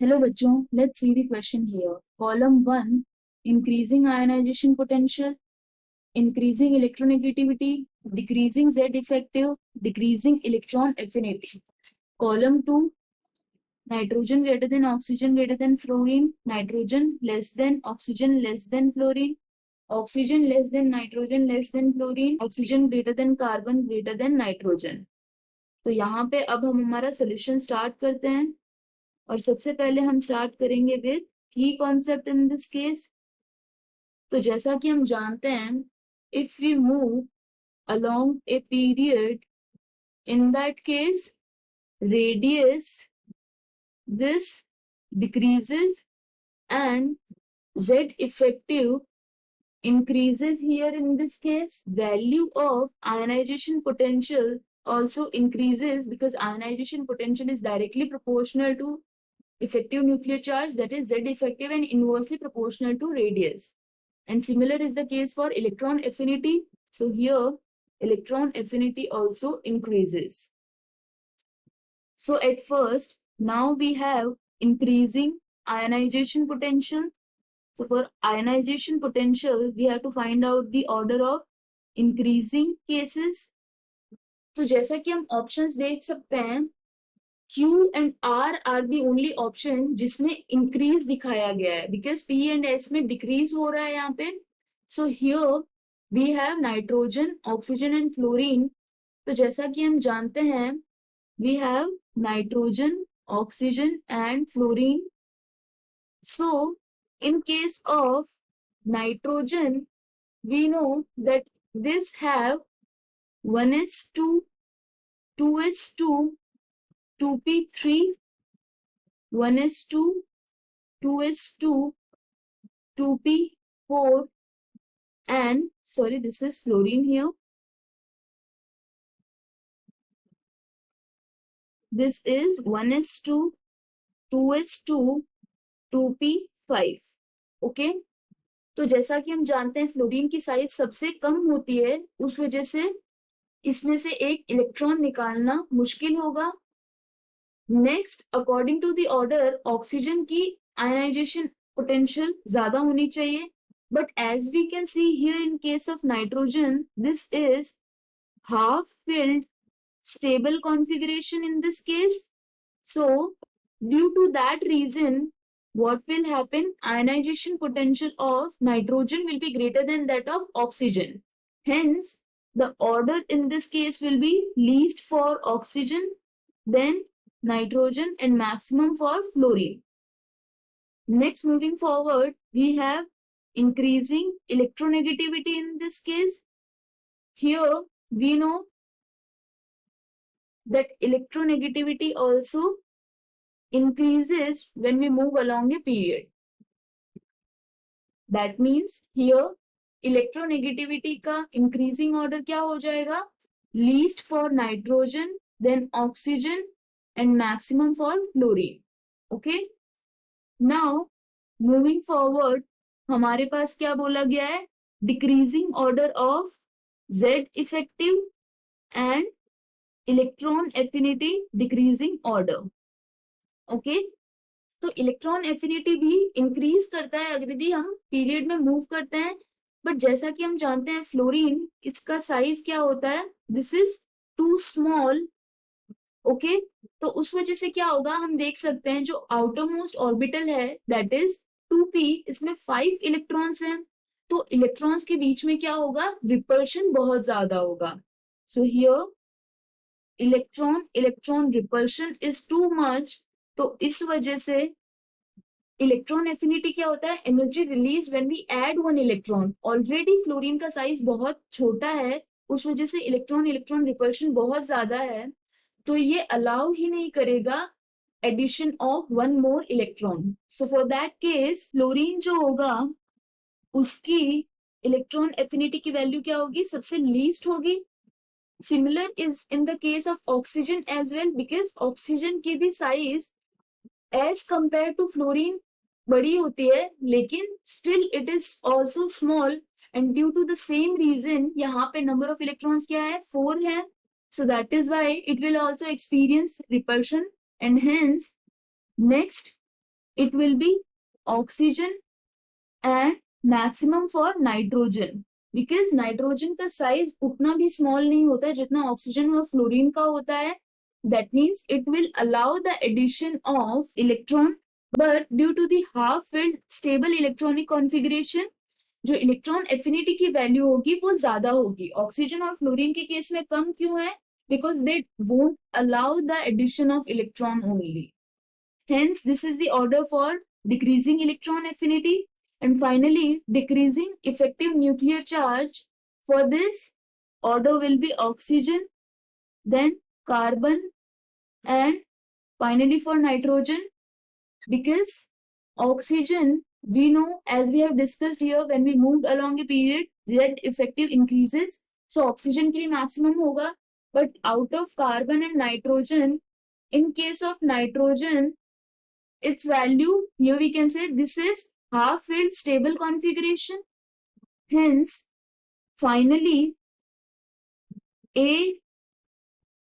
Hello बच्चों, let's see the question here. Column 1, increasing ionization potential, increasing electronegativity, decreasing Z effective, decreasing electron affinity. Column 2, nitrogen greater than oxygen greater than fluorine, nitrogen less than oxygen less than fluorine, oxygen less than nitrogen less than fluorine, oxygen greater than carbon greater than nitrogen. तो यहाँ पे अब हम हमारा solution start करते हैं और सबसे पहले हम स्टार्ट करेंगे विद की कॉन्सेप्ट इन दिस केस। तो जैसा कि हम जानते हैं, if we move along a period, in that case radius this decreases and Z effective increases. Here in this case, value of ionization potential also increases because ionization potential is directly proportional to effective nuclear charge, that is Z effective, and inversely proportional to radius. And similar is the case for electron affinity. So here electron affinity also increases. So at first, now we have increasing ionization potential. So for ionization potential, we have to find out the order of increasing cases. तो जैसा कि हम options देख सकते हैं, Q and R are the only option जिसमें increase दिखाया गया है, because P and S में decrease हो रहा है यहाँ पे. So here we have nitrogen, oxygen and fluorine. तो जैसा कि हम जानते हैं, we have nitrogen, oxygen and fluorine. So in case of nitrogen, we know that this have 1s2, 2s2, 2p3, 1s2, 2s2, 2p4, and sorry, this is fluorine here. This is 1s2, 2s2, 2p5. Okay, तो जैसा कि हम जानते हैं fluorine की size सबसे कम होती है, उस वजह से इसमें से एक इलेक्ट्रॉन निकालना मुश्किल होगा. Next, according to the order, oxygen की आयनाइजेशन पोटेंशियल ज्यादा होनी चाहिए, but as we can see here in case of nitrogen, this is half filled stable configuration in this case. So due to that reason, what will happen? Ionization potential of nitrogen will be greater than that of oxygen. Hence, the order in this case will be least for oxygen, then nitrogen, and maximum for fluorine. Next, moving forward, we have increasing electronegativity in this case. Here, we know that electronegativity also increases when we move along a period. That means here electronegativity का increasing order क्या हो जाएगा? Least for nitrogen, then oxygen, and maximum for fluorine. Okay? Now moving forward, हमारे पास क्या बोला गया है? Decreasing order of Z effective and electron affinity decreasing order. Okay, तो इलेक्ट्रॉन एफिनिटी भी इंक्रीज करता है अगर यदि हम पीरियड में मूव करते हैं, बट जैसा कि हम जानते हैं फ्लोरीन, इसका साइज क्या होता है? This is too small. Okay, तो उस वजह से क्या होगा, हम देख सकते हैं जो आउटर मोस्ट ऑर्बिटल है दैट इज 2p, इसमें 5 इलेक्ट्रॉन्स हैं, तो इलेक्ट्रॉन्स के बीच में क्या होगा? रिपल्शन बहुत ज्यादा होगा. So here electron electron repulsion is too much. तो इस वजह से इलेक्ट्रॉन एफिनिटी क्या होता है? Energy release when we add one electron. Already fluorine का साइज बहुत छोटा है, उस वजह से इलेक्ट्रॉन इलेक्ट्रॉन रिपल्शन बहुत ज्यादा है, तो ये अलाउ ही नहीं करेगा addition of one more electron. So for that case fluorine जो होगा उसकी इलेक्ट्रॉन एफिनिटी की वैल्यू क्या होगी? सबसे लीस्ट होगी. Similar is in the case of oxygen as well, because oxygen की भी size as compare to fluorine बड़ी होती है, लेकिन still it is also small, and due to the same reason यहाँ पे नंबर ऑफ इलेक्ट्रॉन्स क्या है? 4 है. So that is why it will also experience repulsion, and hence next it will be oxygen and maximum for nitrogen, because nitrogen का size उतना भी small नहीं होता है जितना oxygen और fluorine का होता है. That means it will allow the addition of electron, but due to the half-filled stable electronic configuration, जो इलेक्ट्रॉन एफिनिटी की वैल्यू होगी वो ज्यादा होगी. ऑक्सीजन और फ्लोरीन के केस में कम क्यों है? Because they won't allow the addition of electron only. Hence, this is the order for decreasing electron affinity. And finally, decreasing effective nuclear charge. For this, order will be oxygen, then carbon, and finally for nitrogen. Because oxygen, we know, as we have discussed here, when we moved along a period, Z effective increases. So oxygen के लिए maximum होगा. But out of carbon and nitrogen, in case of nitrogen, its value, here we can say this is half-filled stable configuration. Hence, finally,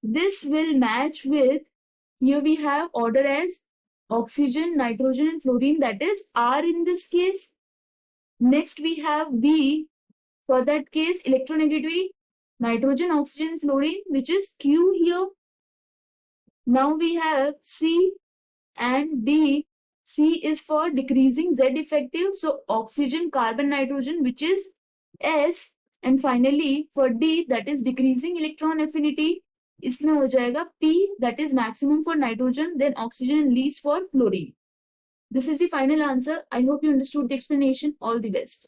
this will match with, here we have order as oxygen, nitrogen and fluorine, that is R in this case. Next we have B, for that case electronegativity, nitrogen, oxygen, fluorine, which is Q here. Now we have C and D. C is for decreasing Z effective, so oxygen, carbon, nitrogen, which is S. And finally for D, that is decreasing electron affinity, इसमें हो जाएगा P, that is maximum for nitrogen, then oxygen and least for fluorine. This is the final answer. I hope you understood the explanation. All the best.